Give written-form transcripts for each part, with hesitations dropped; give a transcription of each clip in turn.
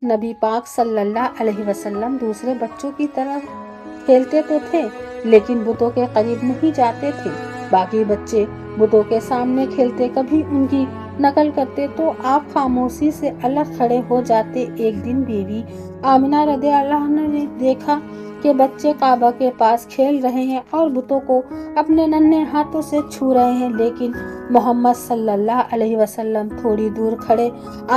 نبی پاک صلی اللہ علیہ وسلم دوسرے بچوں کی طرح کھیلتے تو تھے لیکن بتوں کے قریب نہیں جاتے تھے۔ باقی بچے بتوں کے سامنے کھیلتے، کبھی ان کی نقل کرتے تو آپ خاموشی سے الگ کھڑے ہو جاتے۔ ایک دن بیوی آمنہ رضی اللہ عنہا نے دیکھا کہ بچے کعبہ کے پاس کھیل رہے ہیں اور بتوں کو اپنے ننھے ہاتھوں سے چھو رہے ہیں، لیکن محمد صلی اللہ علیہ وسلم تھوڑی دور کھڑے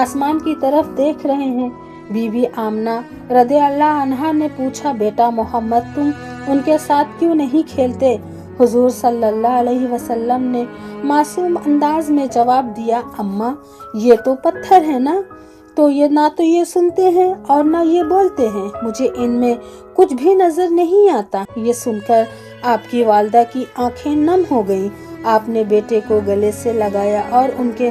آسمان کی طرف دیکھ رہے ہیں۔ بی بی آمنہ رضی اللہ عنہا نے پوچھا، بیٹا محمد تم ان کے ساتھ کیوں نہیں کھیلتے؟ حضور صلی اللہ علیہ وسلم نے معصوم انداز میں جواب دیا، اماں یہ تو پتھر ہے نا، تو یہ نہ تو یہ سنتے ہیں اور نہ یہ بولتے ہیں، مجھے ان میں کچھ بھی نظر نہیں آتا۔ یہ سن کر آپ کی والدہ کی آنکھیں نم ہو گئیں۔ آپ نے بیٹے کو گلے سے لگایا اور ان کے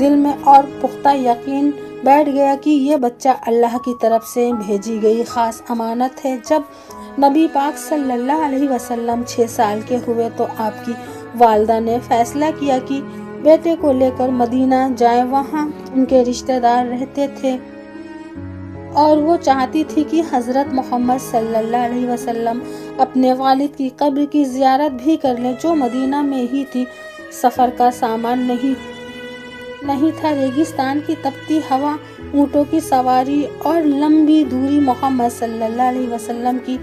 دل میں اور پختہ یقین بیٹھ گیا کہ یہ بچہ اللہ کی طرف سے بھیجی گئی خاص امانت ہے۔ جب نبی پاک صلی اللہ علیہ وسلم 6 سال کے ہوئے تو آپ کی والدہ نے فیصلہ کیا کہ بیٹے کو لے کر مدینہ جائیں، وہاں ان کے رشتہ دار رہتے تھے اور وہ چاہتی تھی کہ حضرت محمد صلی اللہ علیہ وسلم اپنے والد کی قبر کی زیارت بھی کر لیں جو مدینہ میں ہی تھی۔ سفر کا سامان نہیں تھا، ریگستان کی تپتی ہوا، اونٹوں کی سواری اور لمبی دوری۔ محمد صلی اللہ علیہ وسلم کی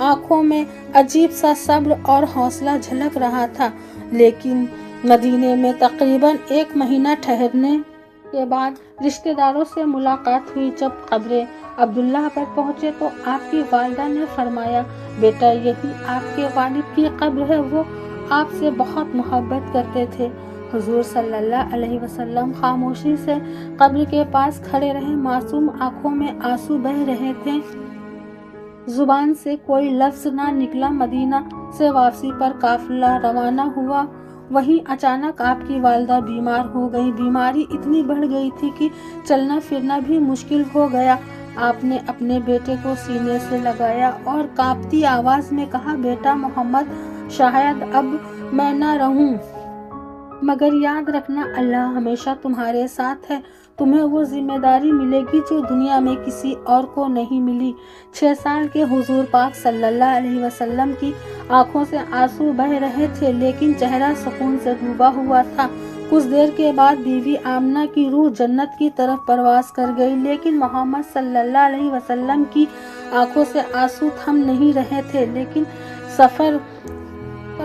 آنکھوں میں عجیب سا صبر اور حوصلہ جھلک رہا تھا، لیکن مدینے میں تقریباً 1 مہینہ ٹھہرنے کے بعد رشتہ داروں سے ملاقات ہوئی۔ جب قبر عبداللہ پر پہنچے تو آپ کی والدہ نے فرمایا، بیٹا یہی آپ کے والد کی قبر ہے، وہ آپ سے بہت محبت کرتے تھے۔ حضور صلی اللہ علیہ وسلم خاموشی سے قبر کے پاس کھڑے رہے، معصوم آنکھوں میں آنسو بہہ رہے تھے، زبان سے کوئی لفظ نہ نکلا۔ مدینہ سے واپسی پر قافلہ روانہ ہوا، وہیں اچانک آپ کی والدہ بیمار ہو گئی۔ بیماری اتنی بڑھ گئی تھی کہ چلنا پھرنا بھی مشکل ہو گیا۔ آپ نے اپنے بیٹے کو سینے سے لگایا اور کانپتی آواز میں کہا، بیٹا محمد شاید اب میں نہ رہوں، مگر یاد رکھنا اللہ ہمیشہ تمہارے ساتھ ہے، تمہیں وہ ذمہ داری ملے گی جو دنیا میں کسی اور کو نہیں ملی۔ 6 سال کے حضور پاک صلی اللہ علیہ وسلم کی آنکھوں سے آنسو بہہ رہے تھے لیکن چہرہ سکون سے ڈوبا ہوا تھا۔ کچھ دیر کے بعد بیوی آمنہ کی روح جنت کی طرف پرواز کر گئی، لیکن محمد صلی اللہ علیہ وسلم کی آنکھوں سے آنسو تھم نہیں رہے تھے۔ لیکن سفر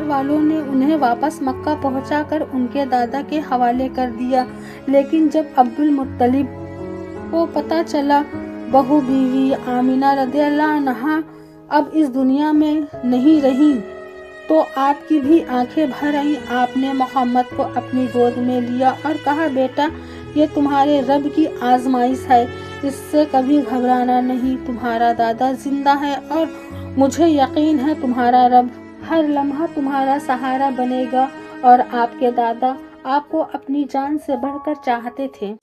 والوں نے انہیں واپس مکہ پہنچا کر ان کے دادا کے حوالے کر دیا، لیکن جب عبد المطلب کو پتہ چلا بہو بیوی آمنہ رضی اللہ عنہا اب اس دنیا میں نہیں رہیں تو آپ کی بھی آنکھیں بھر آئیں۔ آپ نے محمد کو اپنی گود میں لیا اور کہا، بیٹا یہ تمہارے رب کی آزمائش ہے، اس سے کبھی گھبرانا نہیں، تمہارا دادا زندہ ہے اور مجھے یقین ہے تمہارا رب ہر لمحہ تمہارا سہارا بنے گا، اور آپ کے دادا آپ کو اپنی جان سے بڑھ کر چاہتے تھے۔